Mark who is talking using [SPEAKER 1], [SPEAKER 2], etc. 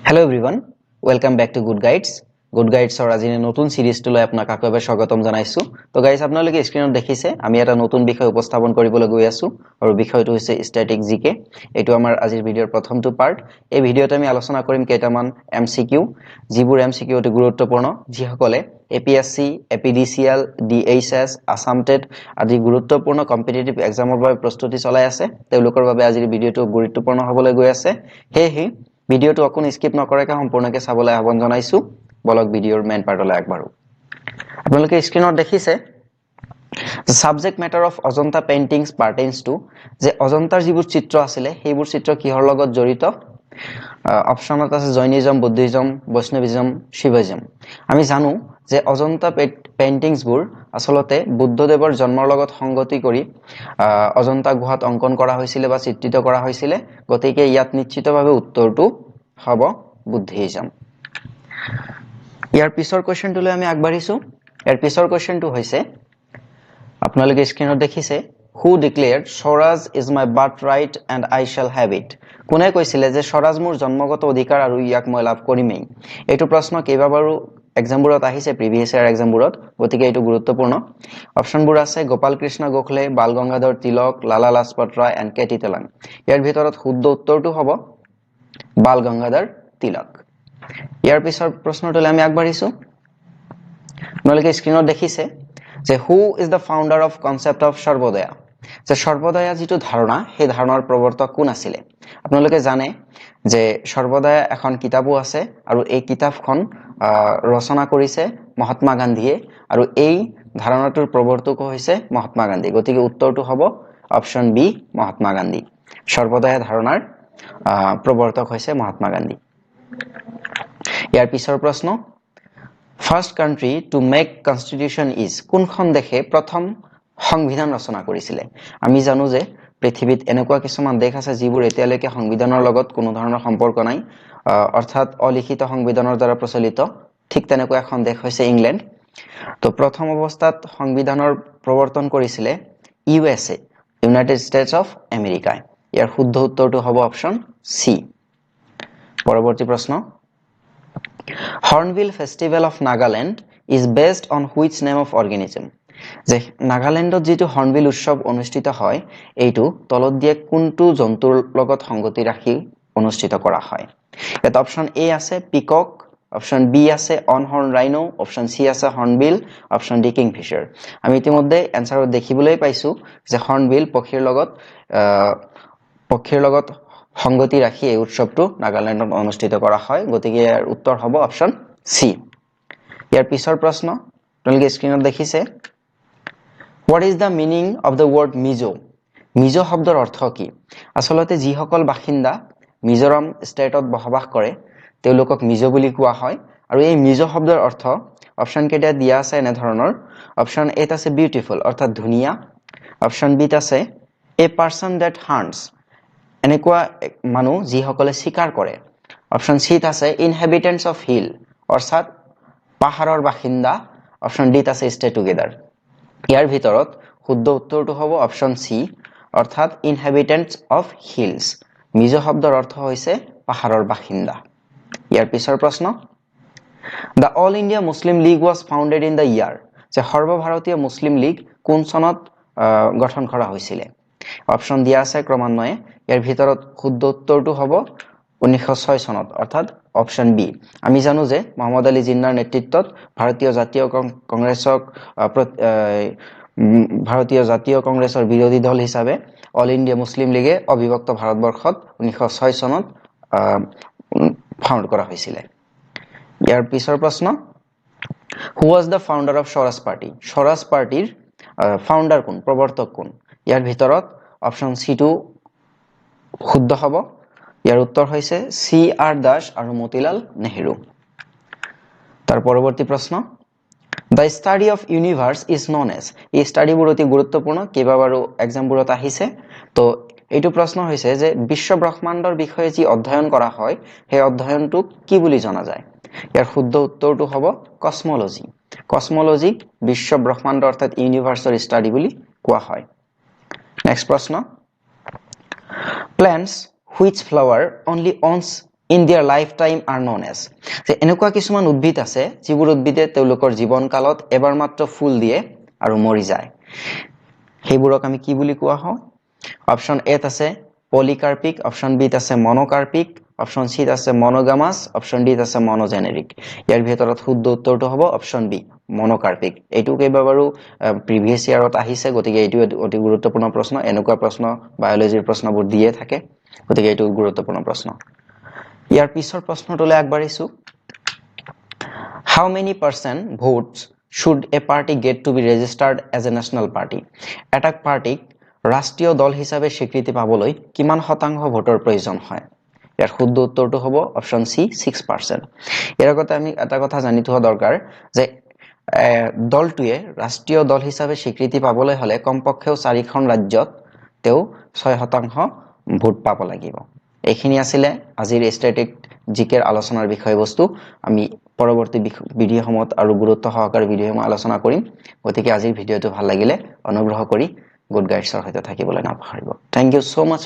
[SPEAKER 1] Hello everyone, welcome back to Good Guides. Good Guides or আজি নতুন সিরিজটো লৈ আপোনাক আকৌ এবাৰ স্বাগতম জনাইছো। তো গাইস আপোনালোকে স্ক্ৰিনত দেখিছে আমি এটা নতুন বিষয় উপস্থাপন কৰিবলৈ গৈ আছো আৰু বিষয়টো হৈছে স্ট্যাটিক জিকে। এটো আমাৰ আজিৰ ভিডিওৰ প্ৰথমটো পাৰ্ট। এই ভিডিওতে আমি আলোচনা কৰিম কেইটামান এমসিকিউ, যিবোৰ এমসিকিউ অতি গুৰুত্বপূৰ্ণ, যিসকলে APSC, APDCL, DHS, ASSAM TET আদি গুৰুত্বপূৰ্ণ কম্পিটিটিভ এক্সামৰ বাবে প্ৰস্তুতি চলাই আছে। তেওঁলোকৰ বাবে আজিৰ ভিডিওটো গুৰুত্বপূৰ্ণ হ'বলৈ গৈ আছে। হেহে ভিডিওটো অকণ স্কিপ নকৰাকৈ সম্পূৰ্ণকৈ চাবলৈ আহ্বান জনাইছো। বলক ভিডিওৰ মেইন পাৰ্টলৈ আগবাঢ়ো। আপোনালোকে স্ক্ৰিনত দেখিছে The subject matter of Ajanta paintings pertains to যে অজন্তাৰ যিবোৰ চিত্ৰ আছিল সেইবোৰ চিত্ৰ কিহৰ লগত জড়িত? অপচনত আছে জৈনিজম, বুদ্ধিজম, বৈষ্ণৱিজম, শিৱইজম। আমি জানো যে অজন্তা পেইন্টিংছবোৰ আসলতে বুদ্ধদেৱৰ জন্মৰ লগত সংগতি কৰি অজন্তা গুহাত অঙ্কন কৰা হৈছিল বা চিত্ৰিত কৰা হৈছিল। গতিকে ইয়াত নিশ্চিতভাৱে উত্তৰটো হ'ব বুদ্ধিজম। ইয়াৰ পিছৰ কোৱেশ্চনটোলৈ আমি আগবাঢ়িছো। ইয়াৰ পিছৰ কোৱেশ্চনটো হৈছে আপোনালোকে স্ক্ৰিনত দেখিছে who declared Swaraj is my birth right and I shall have it. কোনে কৈছিলে যে স্বৰাজ মোৰ জন্মগত অধিকাৰ আৰু ইয়াক মই লাভ কৰিমেই? এইটো প্ৰশ্ন কেইবাবাৰো এক্সামবোৰত আহিছে, প্ৰিভিয়াছ ইয়াৰ এক্সামবোৰত, গতিকে এইটো গুৰুত্বপূৰ্ণ। অপশ্যনবোৰ আছে গোপাল কৃষ্ণ গোখলে, বাল গংগাধৰ তিলক, লালা লাজপত ৰায় এণ্ড কেটি তেলাং। ইয়াৰ ভিতৰত শুদ্ধ উত্তৰটো হ'ব বাল গংগাধৰ তিলক। ইয়াৰ পিছৰ প্ৰশ্নটোলৈ আমি আগবাঢ়িছো। আপোনালোকে স্ক্ৰিনত দেখিছে যে who is the founder of concept of Sarvodaya. যে সৰ্বদয়া যিটো ধাৰণা সেই ধাৰণাৰ প্ৰৱৰ্তক কোন আছিলে? আপোনালোকে জানে যে সৰ্বদয়া এখন কিতাপো আছে আৰু এই কিতাপখন ৰচনা কৰিছে মহাত্মা গান্ধীয়ে আৰু এই ধাৰণাটোৰ প্ৰৱৰ্তক হৈছে মহাত্মা গান্ধী। গতিকে উত্তৰটো হ'ব অপশ্যন বি মহাত্মা গান্ধী। সৰ্বদয়া ধাৰণাৰ প্ৰৱৰ্তক হৈছে মহাত্মা গান্ধী। ইয়াৰ পিছৰ প্ৰশ্ন first country to make constitution is. কোনখন দেশে প্ৰথম সংবিধান ৰচনা কৰিছিলে? আমি জানো যে পৃথিৱীত এনেকুৱা কিছুমান দেশ আছে যিবোৰ এতিয়ালৈকে সংবিধানৰ লগত কোনো ধৰণৰ সম্পৰ্ক নাই, অৰ্থাৎ অলিখিত সংবিধানৰ দ্বাৰা প্ৰচলিত। ঠিক তেনেকুৱা এখন দেশ হৈছে ইংলেণ্ড। তো প্ৰথম অৱস্থাত সংবিধানৰ প্ৰৱৰ্তন কৰিছিলে USA, ইউনাইটেড ষ্টেটছ অফ আমেৰিকাই। ইয়াৰ শুদ্ধ উত্তৰটো হ'ব অপশ্যন চি। পৰৱৰ্তী প্ৰশ্ন hornbill festival of Nagaland is based on which name of organism. যে নাগালেণ্ডত যিটো হৰ্ণবিল উৎসৱ অনুষ্ঠিত হয় এইটো তলত দিয়ে কোনটো জন্তুৰ লগত সংগতি ৰাখি অনুষ্ঠিত কৰা হয়? ইয়াত অপশ্যন এ আছে পিকক, অপশ্যন বি আছে অনহৰ্ন ৰাইনো, অপশ্যন চি আছে হৰ্ণবিল, অপশ্যন ডি কিংফিচাৰ। আমি ইতিমধ্যে এনচাৰত দেখিবলৈ পাইছো যে হৰ্ণবিল পক্ষীৰ লগত সংগতি ৰাখি এই উৎসৱটো নাগালেণ্ডত অনুষ্ঠিত কৰা হয়। গতিকে ইয়াৰ উত্তৰ হ'ব অপশ্যন চি। ইয়াৰ পিছৰ প্ৰশ্ন আপোনালোকে স্ক্ৰিনত দেখিছে what is the meaning of the word Mizo. Mizo শব্দৰ অৰ্থ কি? আচলতে যিসকল বাসিন্দা মিজোৰাম ষ্টেটত বসবাস কৰে তেওঁলোকক মিজো বুলি কোৱা হয়। আৰু এই মিজো শব্দৰ অৰ্থ অপশ্যন কেইটা দিয়া আছে এনেধৰণৰ। অপশ্যন এত আছে বিউটিফুল অৰ্থাৎ ধুনীয়া, অপশ্যন বিত আছে এ পাৰ্চন ডেট হাণ্টছ এনেকুৱা মানুহ যিসকলে চিকাৰ কৰে, অপশ্যন চিত আছে ইনহেবিটেণ্টছ অফ হিল অৰ্থাৎ পাহাৰৰ বাসিন্দা, অপশ্যন ডিত আছে ষ্টে টুগেদাৰ। ইয়াৰ ভিতৰত শুদ্ধ উত্তৰটো হ'ব অপশ্যন চি অৰ্থাৎ ইনহেবিটেণ্টছ অফ হিলছ। মিজো শব্দৰ অৰ্থ হৈছে পাহাৰৰ বাসিন্দা। ইয়াৰ পিছৰ প্ৰশ্ন the all India Muslim league was founded in the year. যে সৰ্বভাৰতীয় মুছলিম লীগ কোন চনত গঠন কৰা হৈছিলে? অপশ্যন দিয়া আছে ক্ৰমান্বয়ে। ইয়াৰ ভিতৰত শুদ্ধ উত্তৰটো হ'ব 1906 চনত অৰ্থাৎ অপশ্যন বি। আমি জানো যে মহম্মদ আলী জিন্নাৰ নেতৃত্বত ভাৰতীয় জাতীয় কংগ্ৰেছৰ বিৰোধী দল হিচাপে অল ইণ্ডিয়া মুছলিম লীগে অবিভক্ত ভাৰতবৰ্ষত 1906 চনত ফাউণ্ড কৰা হৈছিলে। ইয়াৰ পিছৰ প্ৰশ্ন who was the founder of Swaraj party. Swaraj পাৰ্টিৰ ফাউণ্ডাৰ কোন, প্ৰৱৰ্তক কোন? ইয়াৰ ভিতৰত অপশ্যন চিটো শুদ্ধ হ'ব। ইয়াৰ উত্তৰ হৈছে CR দাস আৰু মতিলাল নেহেৰু। তাৰ পৰৱৰ্তী প্ৰশ্ন the study of universe is known as. এই ষ্টাডিবোৰ অতি গুৰুত্বপূৰ্ণ, কেইবাবাৰো এক্সামবোৰত আহিছে। তো এইটো প্ৰশ্ন হৈছে যে বিশ্ব ব্ৰহ্মাণ্ডৰ বিষয়ে যি অধ্যয়ন কৰা হয় সেই অধ্যয়নটোক কি বুলি জনা যায়? ইয়াৰ শুদ্ধ উত্তৰটো হ'ব কসমলজি। কসমলজিক বিশ্ব ব্ৰহ্মাণ্ড অৰ্থাৎ ইউনিভাৰ্ছৰ ষ্টাডি বুলি কোৱা হয়। নেক্সট প্ৰশ্ন plants which flower only once in their lifetime are known as যে এনেকুৱা কিছুমান উদ্ভিদ আছে যিবোৰ উদ্ভিদে তেওঁলোকৰ জীৱন কালত এবাৰ মাত্ৰ ফুল দিয়ে আৰু মৰি যায় সেইবোৰক আমি কি বুলি কোৱা হয় অপচন এ আছে পলিকাৰ্পিক অপচন বি আছে মনোকাৰ্পিক অপচন সি আছে মনোগামাছ অপচন ডি আছে মনোজেনেৰিক ইয়াৰ ভিতৰত শুদ্ধ উত্তৰটো হ'ব অপচন বি মনোকাৰ্পিক এইটো কেইবাবাৰো প্ৰিভিয়াস ইয়াৰত আহিছে গতিকে এইটো অতি গুৰুত্বপূৰ্ণ প্ৰশ্ন এনেকুৱা প্ৰশ্ন বায়োলজিৰ প্ৰশ্নবোৰ দিয়ে থাকে গতিকে এইটো গুৰুত্বপূৰ্ণ প্ৰশ্ন ইয়াৰ পিছৰ প্ৰশ্নটোলৈ আগবাঢ়িছো How many percent votes should a party get to be registered as a national party? এটা পাৰ্টিক ৰাষ্ট্ৰীয় দল হিচাপে স্বীকৃতি পাবলৈ কিমান শতাংশ ভোটৰ প্ৰয়োজন হয় ইয়াৰ শুদ্ধ উত্তৰটো হ'ব অপচন সি 6% ইয়াৰ আগতে আমি এটা কথা জানি থোৱা দৰকাৰ যে দলটোৱে ৰাষ্ট্ৰীয় দল হিচাপে স্বীকৃতি পাবলৈ হলে কমপক্ষেও 4খন ৰাজ্যত তেও 6% ভোট পাব লাগিব এইখিনি আছিল আজিৰ ষ্টেটিক জিকেৰ আলোচনাৰ বিষয়বস্তু আমি পৰৱৰ্তী ভিডিঅ'সমূহত আৰু গুৰুত্ব সহকাৰে ভিডিঅ'সমূহ আলোচনা কৰিম গতিকে আজিৰ ভিডিঅ'টো ভাল লাগিলে অনুগ্ৰহ কৰি গুড গাইডছৰ সৈতে থাকিবলৈ নাপাহৰিব থ্যাংক ইউ সো মাচ